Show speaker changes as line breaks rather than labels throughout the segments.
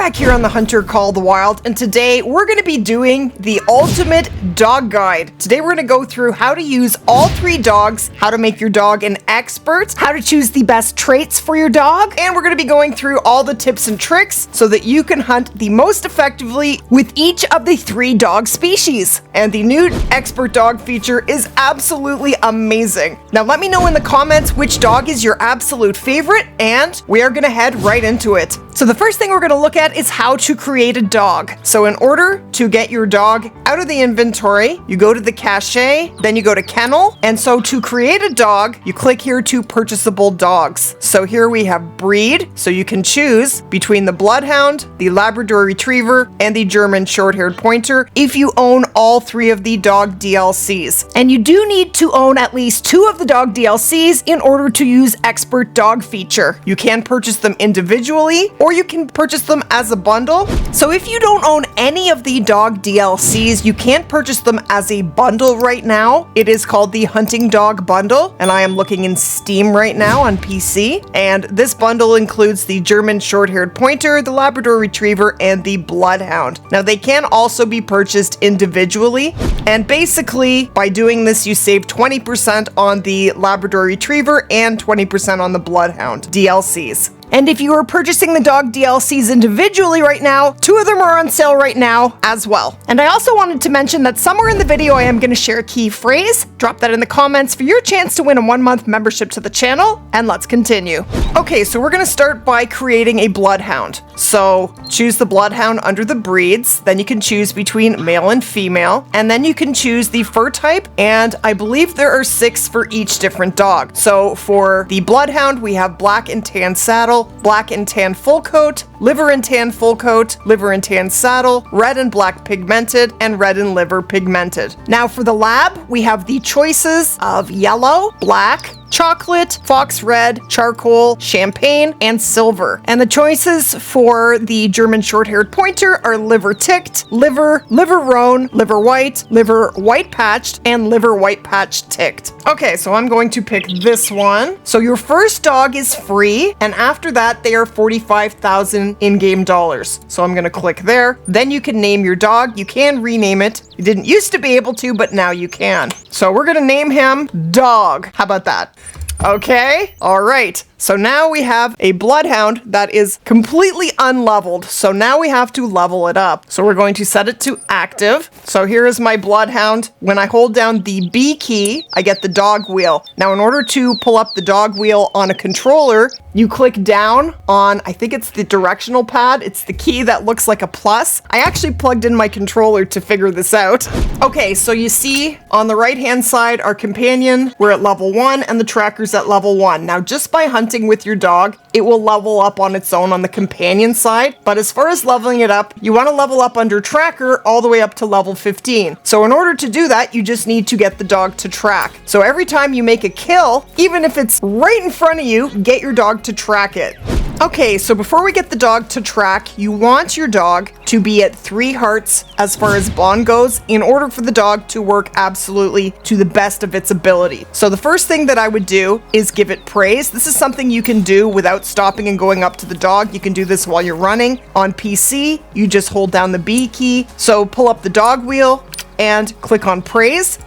back here on the Hunter Call the Wild, and today we're going to be doing the ultimate dog guide. Today we're going to go through how to use all 3 dogs, how to make your dog an expert, how to choose the best traits for your dog, and we're going to be going through all the tips and tricks so that you can hunt the most effectively with each of the 3 dog species. And the new expert dog feature is absolutely amazing. Now let me know in the comments which dog is your absolute favorite, and we are going to head right into it. So the first thing we're going to look at is how to create a dog. So in order to get your dog out of the inventory, you go to the cache, then you go to kennel. And so to create a dog, you click here to purchasable dogs. So here we have breed. So you can choose between the Bloodhound, the Labrador Retriever, and the German Short-Haired Pointer if you own all 3 of the dog DLCs. And you do need to own at least 2 of the dog DLCs in order to use expert dog feature. You can purchase them individually, or you can purchase them as a bundle. So if you don't own any of the dog DLCs, you can't purchase them as a bundle right now. It is called the Hunting Dog Bundle, and I am looking in Steam right now on PC. And this bundle includes the German Short-Haired Pointer, the Labrador Retriever, and the Bloodhound. Now they can also be purchased individually, and basically by doing this you save 20% on the Labrador Retriever and 20% on the Bloodhound DLCs. And if you are purchasing the dog DLCs individually right now, 2 of them are on sale right now as well. And I also wanted to mention that somewhere in the video I am going to share a key phrase. Drop that in the comments for your chance to win a 1-month membership to the channel, and let's continue. Okay, so we're going to start by creating a Bloodhound. So choose the Bloodhound under the breeds, then you can choose between male and female, and then you can choose the fur type, and I believe there are 6 for each different dog. So for the Bloodhound, we have black and tan saddle, black and tan full coat, liver and tan full coat, liver and tan saddle, red and black pigmented, and red and liver pigmented. Now for the lab, we have the choices of yellow, black, chocolate, fox red, charcoal, champagne, and silver. And the choices for the German Short-Haired Pointer are liver ticked, liver roan, liver white patched, and liver white patched ticked. Okay, so I'm going to pick this one. So your first dog is free, and after that they are 45,000 in-game dollars. So I'm gonna click there. Then you can name your dog. You can rename it. You didn't used to be able to, but now you can. So we're gonna name him Dog. How about that? Okay, all right. So now we have a Bloodhound that is completely unleveled. So now we have to level it up. So we're going to set it to active. So here is my Bloodhound. When I hold down the B key, I get the dog wheel. Now in order to pull up the dog wheel on a controller, you click down on, I think it's the directional pad. It's the key that looks like a plus. I actually plugged in my controller to figure this out. Okay, so you see on the right-hand side, our companion, we're at level 1 and the tracker's at level 1. Now just by hunting with your dog, it will level up on its own on the companion side. But as far as leveling it up, you want to level up under tracker all the way up to level 15. So in order to do that, you just need to get the dog to track. So every time you make a kill, even if it's right in front of you, get your dog to track it. Okay, so before we get the dog to track, you want your dog to be at 3 hearts as far as bond goes in order for the dog to work absolutely to the best of its ability. So the first thing that I would do is give it praise. This is something you can do without stopping and going up to the dog. You can do this while you're running. On PC, you just hold down the B key. So pull up the dog wheel and click on praise.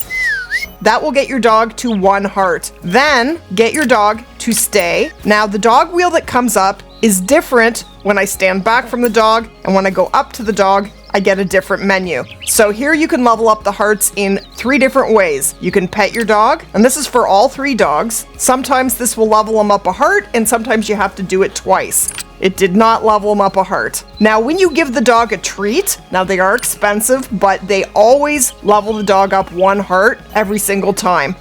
That will get your dog to 1 heart. Then get your dog to stay. Now the dog wheel that comes up is different when I stand back from the dog, and when I go up to the dog, I get a different menu. So here you can level up the hearts in 3 different ways. You can pet your dog, and this is for all 3 dogs. Sometimes this will level them up a heart, and sometimes you have to do it twice. It did not level them up a heart. Now, when you give the dog a treat, now they are expensive, but they always level the dog up 1 heart every single time.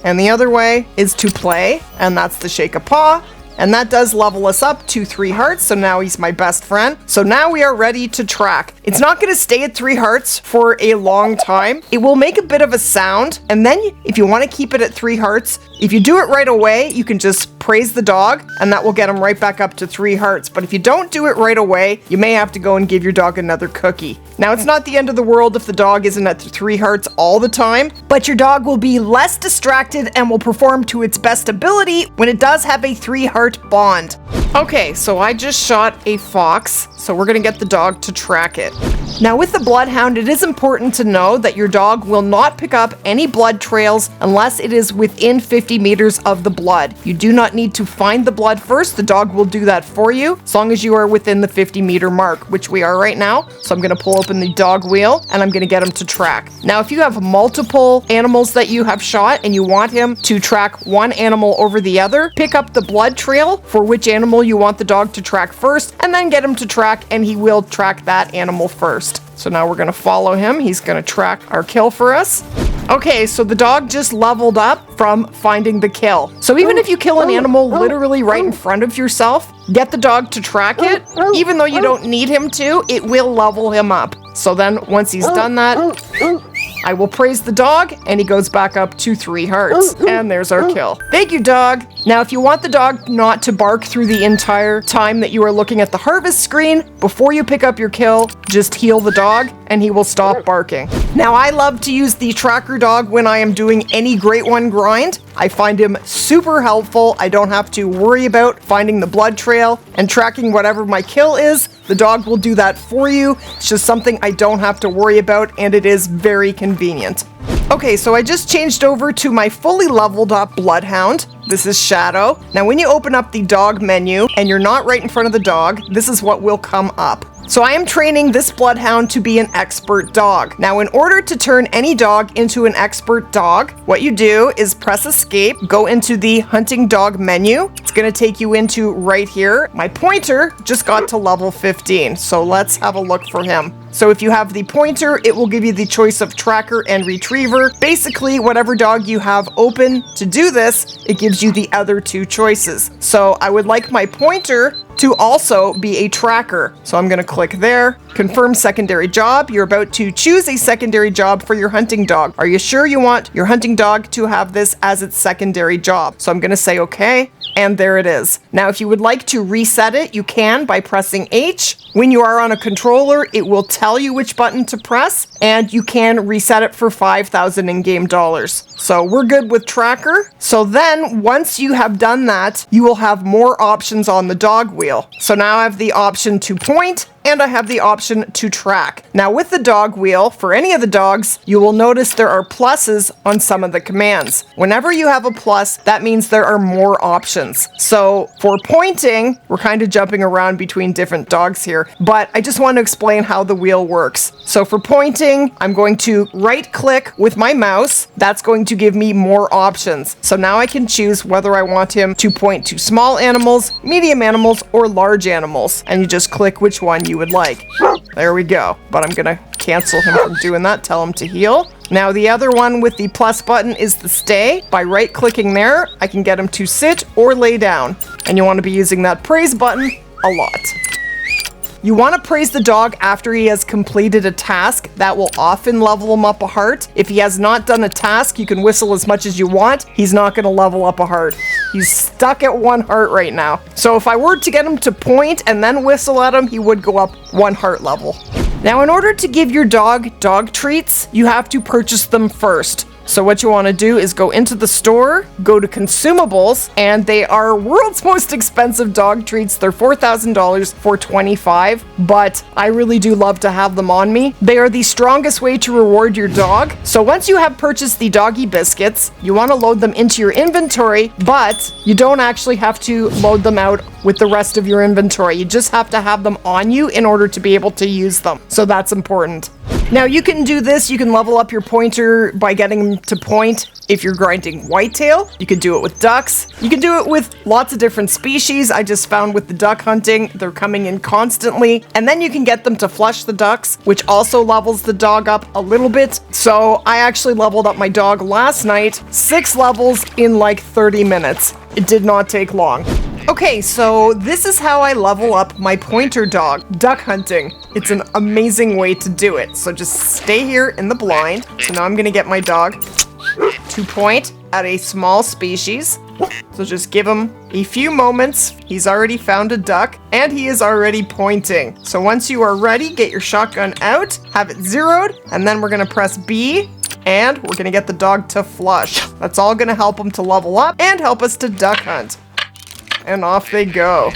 And the other way is to play, and that's the shake a paw. And that does level us up to 3 hearts, so now he's my best friend. So now we are ready to track. It's not going to stay at 3 hearts for a long time. It will make a bit of a sound, and then if you want to keep it at 3 hearts, if you do it right away, you can just praise the dog, and that will get him right back up to 3 hearts. But if you don't do it right away, you may have to go and give your dog another cookie. Now, it's not the end of the world if the dog isn't at 3 hearts all the time, but your dog will be less distracted and will perform to its best ability when it does have a 3 heart bond. Okay, so I just shot a fox, so we're gonna get the dog to track it. Now with the Bloodhound, it is important to know that your dog will not pick up any blood trails unless it is within 50 meters of the blood. You do not need to find the blood first, the dog will do that for you, as long as you are within the 50-meter mark, which we are right now. So I'm gonna pull open the dog wheel, and I'm gonna get him to track. Now if you have multiple animals that you have shot, and you want him to track one animal over the other, pick up the blood trail for which animal you want the dog to track first, and then get him to track, and he will track that animal first. So now we're gonna follow him. He's gonna track our kill for us. Okay, so the dog just leveled up from finding the kill. So even if you kill an animal literally right in front of yourself, get the dog to track it, even though you don't need him to, it will level him up. So then once he's done that, I will praise the dog, and he goes back up to 3 hearts. And there's our kill. Thank you, dog. Now, if you want the dog not to bark through the entire time that you are looking at the harvest screen, before you pick up your kill, just heal the dog, and he will stop barking. Now, I love to use the tracker dog when I am doing any Great One grind. I find him super helpful. I don't have to worry about finding the blood trail and tracking whatever my kill is. The dog will do that for you. It's just something I don't have to worry about, and it is very convenient. Okay, so I just changed over to my fully leveled up Bloodhound. This is Shadow. Now, when you open up the dog menu and you're not right in front of the dog, this is what will come up. So I am training this Bloodhound to be an expert dog. Now, in order to turn any dog into an expert dog, what you do is press escape, go into the hunting dog menu. It's gonna take you into right here. My pointer just got to level 15, so let's have a look for him. So if you have the pointer, it will give you the choice of tracker and retriever. Basically, whatever dog you have open to do this, it gives you the other 2 choices. So I would like my pointer to also be a tracker. So I'm gonna click there, confirm secondary job. You're about to choose a secondary job for your hunting dog. Are you sure you want your hunting dog to have this as its secondary job? So I'm gonna say okay, and there it is. Now, if you would like to reset it, you can by pressing H. When you are on a controller, it will tell you which button to press, and you can reset it for 5,000 in-game dollars. So we're good with tracker. So then, once you have done that, you will have more options on the dog wheel. So now I have the option to point, and I have the option to track. Now with the dog wheel, for any of the dogs, you will notice there are pluses on some of the commands. Whenever you have a plus, that means there are more options. So for pointing, we're kind of jumping around between different dogs here, but I just want to explain how the wheel works. So for pointing, I'm going to right click with my mouse. That's going to give me more options. So now I can choose whether I want him to point to small animals, medium animals, or large animals. And you just click which one you would like. There we go. But I'm gonna cancel him from doing that, tell him to heal. Now the other one with the plus button is the stay. By right clicking there, I can get him to sit or lay down. And you want to be using that praise button a lot. You want to praise the dog after he has completed a task. That will often level him up a heart. If he has not done a task, you can whistle as much as you want. He's not going to level up a heart. He's stuck at 1 heart right now. So if I were to get him to point and then whistle at him, he would go up 1 heart level. Now, in order to give your dog treats, you have to purchase them first. So what you want to do is go into the store, go to consumables, and they are world's most expensive dog treats. They're $4,000 for 25, but I really do love to have them on me. They are the strongest way to reward your dog. So once you have purchased the doggy biscuits, you want to load them into your inventory, but you don't actually have to load them out with the rest of your inventory. You just have to have them on you in order to be able to use them. So that's important. Now you can do this, you can level up your pointer by getting him to point if you're grinding whitetail. You can do it with ducks. You can do it with lots of different species. I just found with the duck hunting, they're coming in constantly. And then you can get them to flush the ducks, which also levels the dog up a little bit. So I actually leveled up my dog last night, 6 levels in like 30 minutes. It did not take long. Okay, so this is how I level up my pointer dog, duck hunting. It's an amazing way to do it. So just stay here in the blind. So now I'm gonna get my dog to point at a small species. So just give him a few moments. He's already found a duck and he is already pointing. So once you are ready, get your shotgun out, have it zeroed, and then we're gonna press B and we're gonna get the dog to flush. That's all gonna help him to level up and help us to duck hunt. and off they go.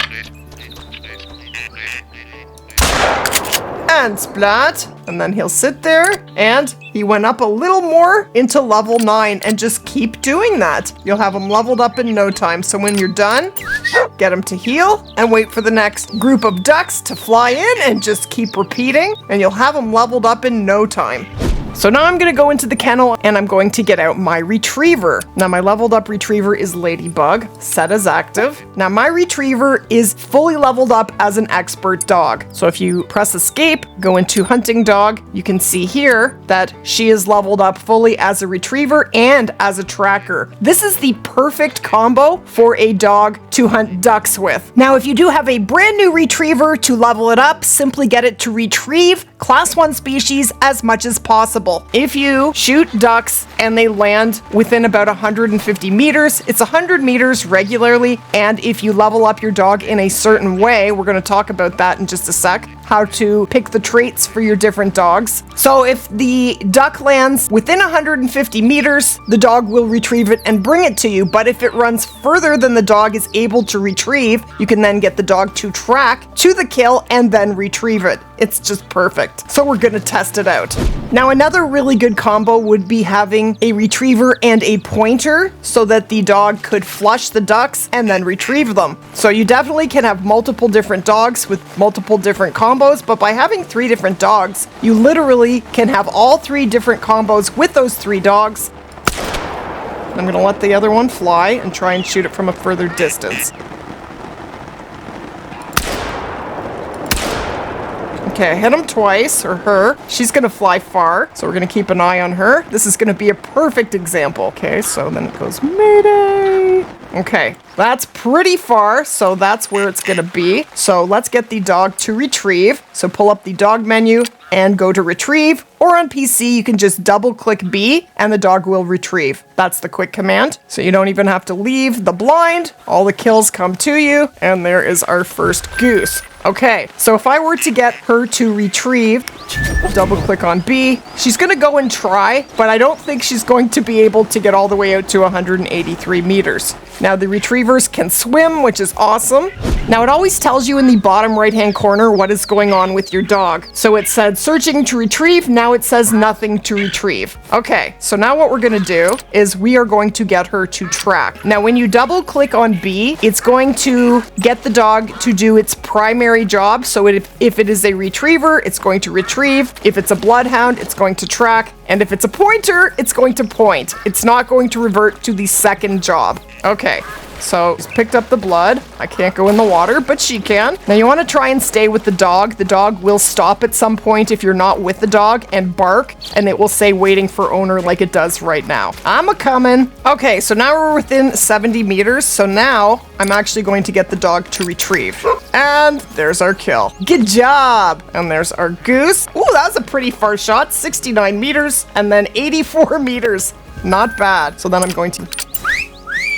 And splat, and then he'll sit there, and he went up a little more into level 9, and just keep doing that. You'll have him leveled up in no time. So when you're done, get him to heal, and wait for the next group of ducks to fly in, and just keep repeating, and you'll have him leveled up in no time. So now I'm gonna go into the kennel and I'm going to get out my retriever. Now my leveled up retriever is Ladybug, set as active. Now my retriever is fully leveled up as an expert dog. So if you press escape, go into hunting dog, you can see here that she is leveled up fully as a retriever and as a tracker. This is the perfect combo for a dog to hunt ducks with. Now if you do have a brand new retriever, to level it up, simply get it to retrieve class 1 species as much as possible. If you shoot ducks and they land within about 150 meters, it's 100 meters regularly, and if you level up your dog in a certain way, we're going to talk about that in just a sec, how to pick the traits for your different dogs. So if the duck lands within 150 meters, the dog will retrieve it and bring it to you, but if it runs further than the dog is able to retrieve, you can then get the dog to track to the kill and then retrieve it. It's just perfect. So we're gonna test it out. Now another really good combo would be having a retriever and a pointer so that the dog could flush the ducks and then retrieve them. So you definitely can have multiple different dogs with multiple different combos, but by having 3 different dogs, you literally can have all 3 different combos with those 3 dogs. I'm gonna let the other one fly and try and shoot it from a further distance. Okay, hit him twice, or her. She's gonna fly far, so we're gonna keep an eye on her. This is gonna be a perfect example. Okay, so then it goes Mayday. Okay, that's pretty far, so that's where it's gonna be. So let's get the dog to retrieve. So pull up the dog menu and go to retrieve, or on PC, you can just double click B and the dog will retrieve. That's the quick command. So you don't even have to leave the blind. All the kills come to you, and there is our first goose. Okay, so if I were to get her to retrieve, double click on B, she's gonna go and try, but I don't think she's going to be able to get all the way out to 183 meters. Now the retrievers can swim, which is awesome. Now it always tells you in the bottom right hand corner what is going on with your dog. So it said searching to retrieve, now it says nothing to retrieve. Okay, so now what we're gonna do is we are going to get her to track. Now when you double click on B, it's going to get the dog to do its primary job. So if it is a retriever, it's going to retrieve. If it's a bloodhound, it's going to track. And if it's a pointer, it's going to point. It's not going to revert to the second job. Okay, so he's picked up the blood. I can't go in the water, but she can. Now you want to try and stay with the dog. The dog will stop at some point if you're not with the dog and bark, and it will say waiting for owner like it does right now. I'm a-comin'. Okay, so now we're within 70 meters. So now I'm actually going to get the dog to retrieve. And there's our kill. Good job. And there's our goose. Ooh, that was a pretty far shot. 69 meters and then 84 meters. Not bad. So then I'm going to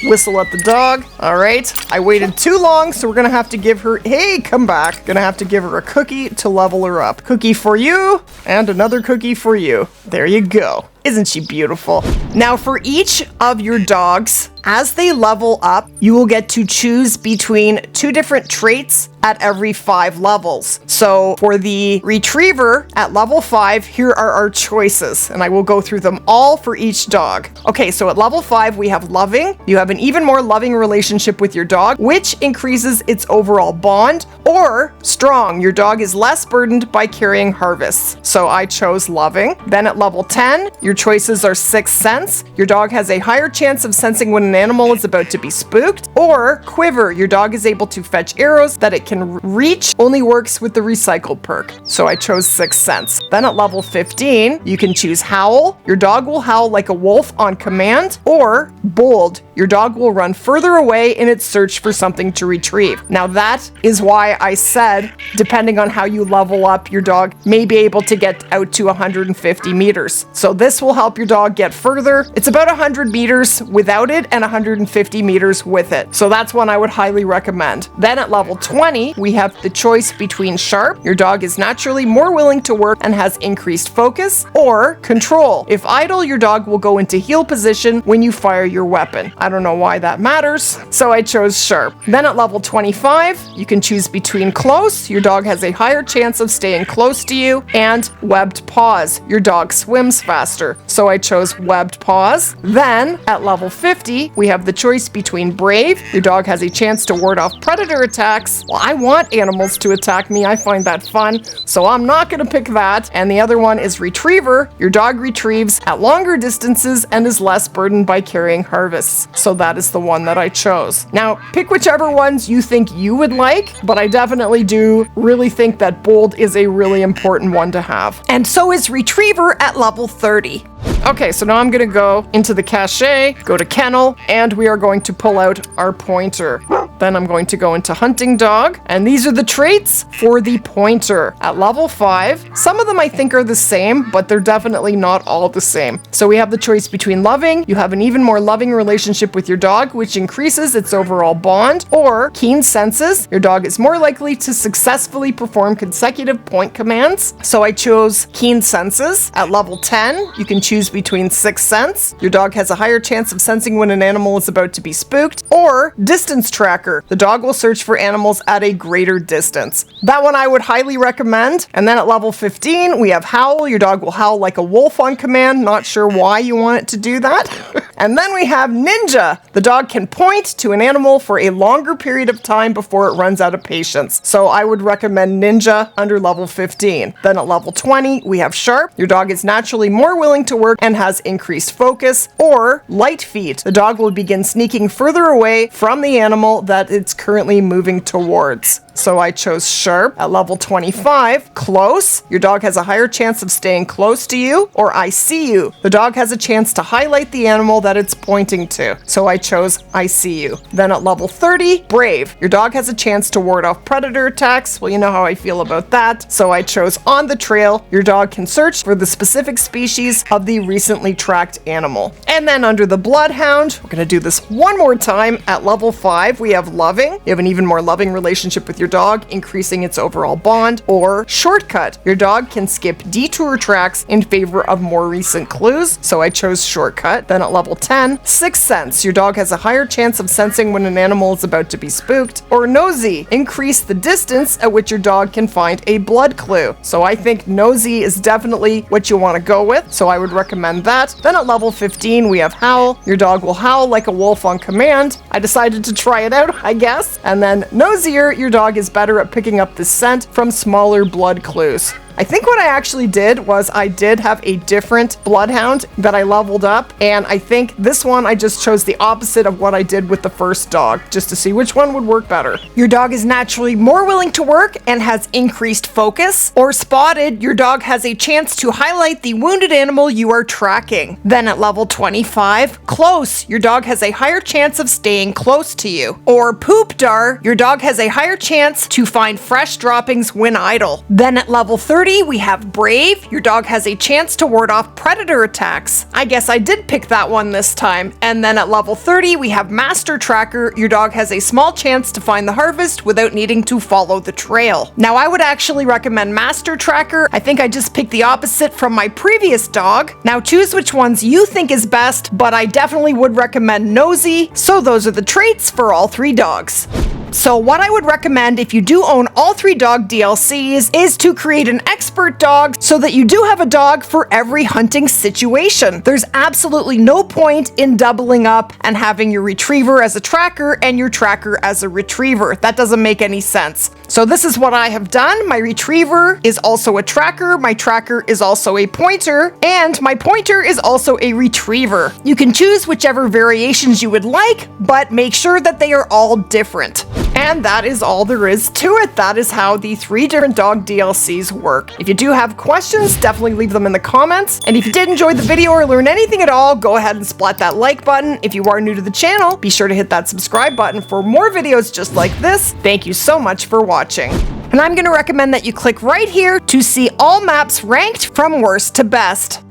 whistle at the dog. All right, I waited too long, so we're gonna have to give her, hey, come back. Gonna have to give her a cookie to level her up. Cookie for you, and another cookie for you. There you go. Isn't she beautiful? Now for each of your dogs, as they level up, you will get to choose between 2 different traits at every 5 levels. So for the retriever at level 5, here are our choices, and I will go through them all for each dog. Okay, so at level 5, we have loving. You have an even more loving relationship with your dog, which increases its overall bond, or strong. Your dog is less burdened by carrying harvests. So I chose loving. Then at level 10, your choices are sixth sense. Your dog has a higher chance of sensing when an animal is about to be spooked. Or quiver. Your dog is able to fetch arrows that it can reach, only works with the recycle perk. So I chose sixth sense. Then at level 15, you can choose howl. Your dog will howl like a wolf on command. Or bold. Your dog will run further away in its search for something to retrieve. Now that is why I said, depending on how you level up, your dog may be able to get out to 150 meters. So this will help your dog get further. It's about 100 meters without it and 150 meters with it. So that's one I would highly recommend. Then at level 20, we have the choice between Sharp. Your dog is naturally more willing to work and has increased focus. Or Control. If idle, your dog will go into heel position when you fire your weapon. I don't know why that matters, so I chose Sharp. Then at level 25, you can choose between Close. Your dog has a higher chance of staying close to you. And Webbed Paws. Your dog swims faster, so I chose Webbed Paws. Then at level 50, we have the choice between Brave. Your dog has a chance to ward off predator attacks. Well, I want animals to attack me. I find that fun, so I'm not going to pick that. And the other one is Retriever. Your dog retrieves at longer distances and is less burdened by carrying harvests. So that is the one that I chose. Now, pick whichever ones you think you would like, but I definitely do really think that Bold is a really important one to have. And so is Retriever at level 30. Okay, so now I'm gonna go into the cache, go to kennel, and we are going to pull out our pointer. Then I'm going to go into hunting dog, and these are the traits for the pointer. At level 5, some of them I think are the same, but they're definitely not all the same. So we have the choice between loving. You have an even more loving relationship with your dog, which increases its overall bond. Or keen senses. Your dog is more likely to successfully perform consecutive point commands. So I chose keen senses. At level 10, you can choose between Sixth Sense. Your dog has a higher chance of sensing when an animal is about to be spooked. Or Distance Tracker. The dog will search for animals at a greater distance. That one I would highly recommend. And then at level 15, we have Howl. Your dog will howl like a wolf on command. Not sure why you want it to do that. And then we have Ninja. The dog can point to an animal for a longer period of time before it runs out of patience. So I would recommend Ninja under level 15. Then at level 20, we have Sharp. Your dog is naturally more willing to work and has increased focus. Or Light Feet. The dog will begin sneaking further away from the animal that it's currently moving towards. So I chose Sharp. At level 25, Close. Your dog has a higher chance of staying close to you. Or I See You. The dog has a chance to highlight the animal that it's pointing to. So I chose I See You. Then at level 30, Brave. Your dog has a chance to ward off predator attacks. Well, you know how I feel about that. So I chose On the Trail. Your dog can search for the specific species of the recently tracked animal. And then under the Bloodhound, we're going to do this one more time. At level 5, we have Loving. You have an even more loving relationship with your dog, increasing its overall bond. Or Shortcut. Your dog can skip detour tracks in favor of more recent clues. So I chose Shortcut. Then at level 10, Sixth Sense. Your dog has a higher chance of sensing when an animal is about to be spooked. Or Nosy. Increase the distance at which your dog can find a blood clue. So I think Nosy is definitely what you want to go with. So I would recommend that. Then at level 15, we have Howl. Your dog will howl like a wolf on command. I decided to try it out, I guess. And then Nosier. Your dog is better at picking up the scent from smaller blood clues. I think what I actually did was I did have a different Bloodhound that I leveled up, and I think this one I just chose the opposite of what I did with the first dog, just to see which one would work better. Your dog is naturally more willing to work and has increased focus. Or Spotted. Your dog has a chance to highlight the wounded animal you are tracking. Then at level 25, Close. Your dog has a higher chance of staying close to you. Or Poop Dar. Your dog has a higher chance to find fresh droppings when idle. Then at level 30, we have Brave. Your dog has a chance to ward off predator attacks. I guess I did pick that one this time. And then at level 30, we have Master Tracker. Your dog has a small chance to find the harvest without needing to follow the trail. Now, I would actually recommend Master Tracker. I think I just picked the opposite from my previous dog. Now, choose which ones you think is best, but I definitely would recommend Nosy. So those are the traits for all 3 dogs. So what I would recommend if you do own all 3 dog DLCs is to create an expert dog so that you do have a dog for every hunting situation. There's absolutely no point in doubling up and having your retriever as a tracker and your tracker as a retriever. That doesn't make any sense. So this is what I have done. My retriever is also a tracker, my tracker is also a pointer, and my pointer is also a retriever. You can choose whichever variations you would like, but make sure that they are all different. And that is all there is to it. That is how the 3 different dog DLCs work. If you do have questions, definitely leave them in the comments. And if you did enjoy the video or learn anything at all, go ahead and splat that like button. If you are new to the channel, be sure to hit that subscribe button for more videos just like this. Thank you so much for watching. And I'm going to recommend that you click right here to see all maps ranked from worst to best.